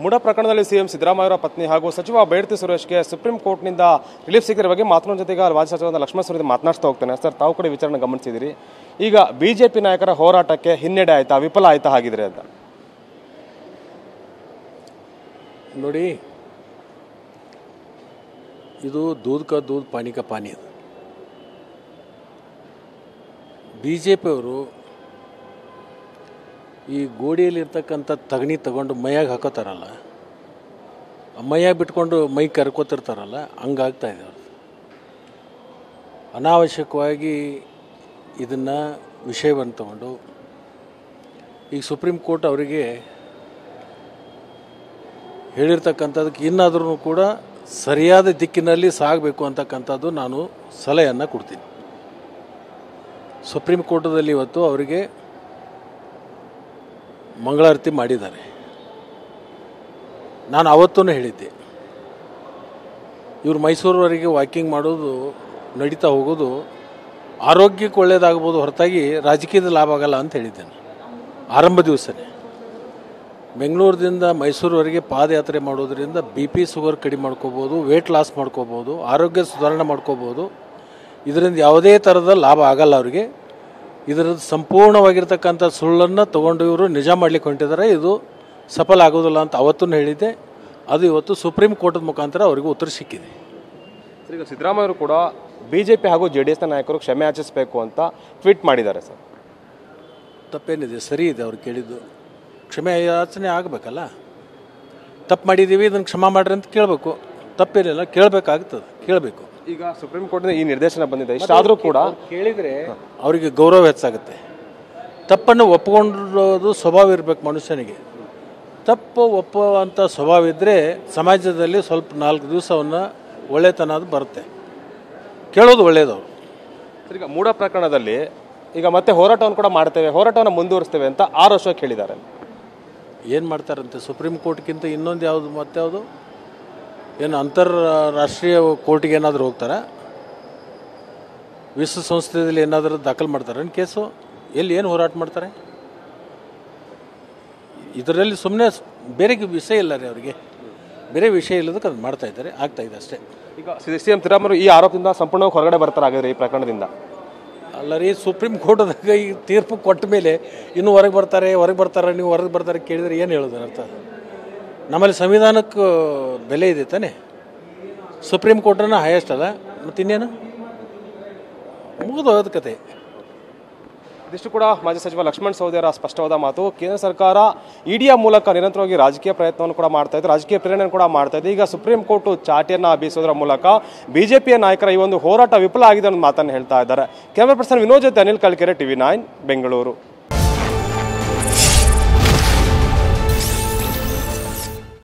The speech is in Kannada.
ಮುಡ ಪ್ರಕರಣದಲ್ಲಿ ಸಿಎಂ ಸಿದ್ದರಾಮಯ್ಯ ಅವರ ಪತ್ನಿ ಹಾಗೂ ಸಚಿವ ಬೈರತಿ ಸುರೇಶ್ಗೆ ಸುಪ್ರೀಂ ಕೋರ್ಟ್ನಿಂದ ರಿಲೀಫ್ ಸಿಕ್ಕಿರೋ ಬಗ್ಗೆ ಮಾತನಾಡೋ ಜೊತೆಗೆ ಮಾಜಿ ಸಚಿವ ಲಕ್ಷ್ಮಣ ಸವದಿ ಮಾತನಾಡ್ತಾ ಹೋಗ್ತಾನೆ. ಸರ್, ತಾವು ಕೂಡ ವಿಚಾರಣೆ ಗಮನಿಸಿದಿರಿ. ಈಗ ಬಿಜೆಪಿ ನಾಯಕರ ಹೋರಾಟಕ್ಕೆ ಹಿನ್ನಡೆ ಆಯ್ತಾ, ವಿಫಲ ಆಯ್ತಾ ಹಾಗಿದ್ರೆ ಅಂತ ನೋಡಿ. ಇದು ದೂದ್ ಕಾ ದೂದ್ ಪಾನಿ ಕಾ ಪಾನಿ. ಅದು ಬಿ ಜೆ ಪಿಯವರು ಈ ಗೋಡಿಯಲ್ಲಿರ್ತಕ್ಕಂಥ ತಗಣಿ ತಗೊಂಡು ಮೈಯಾಗ ಹಾಕೋತಾರಲ್ಲ, ಮೈಯಾಗ ಬಿಟ್ಕೊಂಡು ಮೈ ಕರ್ಕೋತಿರ್ತಾರಲ್ಲ, ಹಂಗಾಗ್ತಾ ಇದೆ ಅವ್ರದ್ದು. ಅನಾವಶ್ಯಕವಾಗಿ ಇದನ್ನು ವಿಷಯವನ್ನು ತಗೊಂಡು ಈಗ ಸುಪ್ರೀಂ ಕೋರ್ಟ್ ಅವರಿಗೆ ಹೇಳಿರ್ತಕ್ಕಂಥದಕ್ಕೆ ಇನ್ನಾದ್ರೂ ಕೂಡ ಸರಿಯಾದ ದಿಕ್ಕಿನಲ್ಲಿ ಸಾಗಬೇಕು ಅಂತಕ್ಕಂಥದ್ದು ನಾನು ಸಲಹೆಯನ್ನು ಕೊಡ್ತೀನಿ. ಸುಪ್ರೀಂ ಕೋರ್ಟದಲ್ಲಿ ಇವತ್ತು ಅವರಿಗೆ ಮಂಗಳಾರತಿ ಮಾಡಿದ್ದಾರೆ. ನಾನು ಅವತ್ತೂ ಹೇಳಿದ್ದೆ, ಇವರು ಮೈಸೂರುವರೆಗೆ ವಾಕಿಂಗ್ ಮಾಡೋದು, ನಡೀತಾ ಹೋಗೋದು ಆರೋಗ್ಯಕ್ಕೆ ಒಳ್ಳೆಯದಾಗ್ಬೋದು ಹೊರತಾಗಿ ರಾಜಕೀಯದ ಲಾಭ ಆಗಲ್ಲ ಅಂತ ಹೇಳಿದ್ದೇನೆ ಆರಂಭ ದಿವಸನೇ. ಬೆಂಗಳೂರಿನಿಂದ ಮೈಸೂರುವರೆಗೆ ಪಾದಯಾತ್ರೆ ಮಾಡೋದ್ರಿಂದ BP ಶುಗರ್ ಕಡಿಮೆ ಮಾಡ್ಕೋಬೋದು, ವೇಟ್ ಲಾಸ್ ಮಾಡ್ಕೋಬೋದು, ಆರೋಗ್ಯ ಸುಧಾರಣೆ ಮಾಡ್ಕೋಬೋದು. ಇದರಿಂದ ಯಾವುದೇ ಥರದ ಲಾಭ ಆಗಲ್ಲ ಅವರಿಗೆ. ಇದರದ್ದು ಸಂಪೂರ್ಣವಾಗಿರ್ತಕ್ಕಂಥ ಸುಳ್ಳನ್ನು ತೊಗೊಂಡು ಇವರು ನಿಜ ಮಾಡಲಿಕ್ಕೆ ಹೊಂಟಿದ್ದಾರೆ. ಇದು ಸಫಲ ಆಗೋದಿಲ್ಲ ಅಂತ ಅವತ್ತೂ ಹೇಳಿದ್ದೆ. ಅದು ಇವತ್ತು ಸುಪ್ರೀಂ ಕೋರ್ಟ್ ಮುಖಾಂತರ ಅವರಿಗೆ ಉತ್ತರ ಸಿಕ್ಕಿದೆ. ಈಗ ಸಿದ್ದರಾಮಯ್ಯ ಅವರು ಕೂಡ ಬಿಜೆಪಿ ಹಾಗೂ JDSನ ನಾಯಕರು ಕ್ಷಮೆ ಯಾಚಿಸಬೇಕು ಅಂತ ಟ್ವೀಟ್ ಮಾಡಿದ್ದಾರೆ. ಸರ್, ತಪ್ಪೇನಿದೆ? ಸರಿ ಇದೆ ಅವ್ರು ಕೇಳಿದ್ದು. ಕ್ಷಮೆ ಯಾಚನೆ ಆಗಬೇಕಲ್ಲ. ತಪ್ಪು ಮಾಡಿದ್ದೀವಿ, ಇದನ್ನು ಕ್ಷಮಾ ಮಾಡ್ರಿ ಅಂತ ಕೇಳಬೇಕು. ತಪ್ಪೇನಿಲ್ಲ, ಕೇಳಬೇಕಾಗ್ತದೆ, ಕೇಳಬೇಕು. ಈಗ ಸುಪ್ರೀಂ ಕೋರ್ಟ್ನ ಈ ನಿರ್ದೇಶನ ಬಂದಿದೆ. ಇಷ್ಟಾದರೂ ಕೂಡ ಕೇಳಿದರೆ ಅವರಿಗೆ ಗೌರವ ಹೆಚ್ಚಾಗುತ್ತೆ. ತಪ್ಪನ್ನು ಒಪ್ಪಿಕೊಳ್ಳೋದು ಸ್ವಭಾವ ಇರಬೇಕು ಮನುಷ್ಯನಿಗೆ. ತಪ್ಪು ಒಪ್ಪುವಂಥ ಸ್ವಭಾವ ಇದ್ದರೆ ಸಮಾಜದಲ್ಲಿ ಸ್ವಲ್ಪ 4 ದಿವಸವನ್ನು ಒಳ್ಳೆತನ ಅದು ಬರುತ್ತೆ. ಕೇಳೋದು ಒಳ್ಳೆಯದವರು. ಈಗ ಮೂಢ ಪ್ರಕರಣದಲ್ಲಿ ಈಗ ಮತ್ತೆ ಹೋರಾಟವನ್ನು ಕೂಡ ಮಾಡ್ತೇವೆ, ಹೋರಾಟವನ್ನು ಮುಂದುವರಿಸ್ತೇವೆ ಅಂತ 6 ವರ್ಷಕ್ಕೆ ಹೇಳಿದ್ದಾರೆ. ಏನು ಮಾಡ್ತಾರಂತೆ? ಸುಪ್ರೀಂ ಕೋರ್ಟ್ಗಿಂತ ಇನ್ನೊಂದು ಯಾವುದು ಮತ್ತೆ ಯಾವುದು ಏನು ಅಂತಾರಾಷ್ಟ್ರೀಯ ಕೋರ್ಟಿಗೆ ಏನಾದರೂ ಹೋಗ್ತಾರಾ? ವಿಶ್ವಸಂಸ್ಥೆಯಲ್ಲಿ ಏನಾದರೂ ದಾಖಲು ಮಾಡ್ತಾರೆ ಕೇಸು? ಎಲ್ಲಿ ಏನು ಹೋರಾಟ ಮಾಡ್ತಾರೆ? ಇದರಲ್ಲಿ ಸುಮ್ಮನೆ ಬೇರೆ ವಿಷಯ ಇಲ್ಲ ರೀ ಅವರಿಗೆ. ಬೇರೆ ವಿಷಯ ಇಲ್ಲದಕ್ಕೆ ಅದು ಮಾಡ್ತಾ ಇದ್ದಾರೆ, ಆಗ್ತಾ ಇದೆ ಅಷ್ಟೇ. ಈಗ CM ಸಿದ್ದರಾಮಯ್ಯ ಈ ಆರೋಪದಿಂದ ಸಂಪೂರ್ಣವಾಗಿ ಹೊರಗಡೆ ಬರ್ತಾರೆ ಹಾಗಾದ್ರೆ ಈ ಪ್ರಕರಣದಿಂದ? ಅಲ್ಲ ರೀ, ಸುಪ್ರೀಂ ಕೋರ್ಟ್ದಾಗ ಈ ತೀರ್ಪು ಕೊಟ್ಟ ಮೇಲೆ ಇನ್ನೂ ಹೊರಗೆ ಬರ್ತಾರೆ ನೀವು ಹೊರಗೆ ಬರ್ತಾರೆ ಕೇಳಿದರೆ ಏನು ಹೇಳೋದು ಅರ್ಥ? ನಮ್ಮಲ್ಲಿ ಸಂವಿಧಾನಕ್ಕೆ ಬೆಲೆ ಇದೆ ತಾನೆ. ಸುಪ್ರೀಂ ಕೋರ್ಟನ್ನು ಹೈಯೆಸ್ಟ್ ಅಲ್ಲ, ಮತ್ತಿನ್ನೇನು ಮುಗಿದು ಹೋದ ಕತೆ. ಇದಿಷ್ಟು ಕೂಡ ಮಾಜಿ ಸಚಿವ ಲಕ್ಷ್ಮಣ ಸವದಿಯವರ ಸ್ಪಷ್ಟವಾದ ಮಾತು. ಕೇಂದ್ರ ಸರ್ಕಾರ EDಯ ಮೂಲಕ ನಿರಂತರವಾಗಿ ರಾಜಕೀಯ ಪ್ರಯತ್ನವನ್ನು ಕೂಡ ಮಾಡ್ತಾ ಇದೆ, ರಾಜಕೀಯ ಪ್ರೇರಣೆಯನ್ನು ಕೂಡ ಮಾಡ್ತಾ ಇದೆ. ಈಗ ಸುಪ್ರೀಂ ಕೋರ್ಟ್ ಚಾಟಿಯನ್ನು ಬೀಸೋದ್ರ ಮೂಲಕ ಬಿಜೆಪಿಯ ನಾಯಕರ ಈ ಒಂದು ಹೋರಾಟ ವಿಫಲ ಆಗಿದೆ ಅನ್ನೋ ಮಾತನ್ನು ಹೇಳ್ತಾ ಇದ್ದಾರೆ. ಕ್ಯಾಮರಾ ಪರ್ಸನ್ ವಿನೋದ್ ಜೊತೆ ಅನಿಲ್ ಕಲ್ಕೆರೆ, TV9 ಬೆಂಗಳೂರು.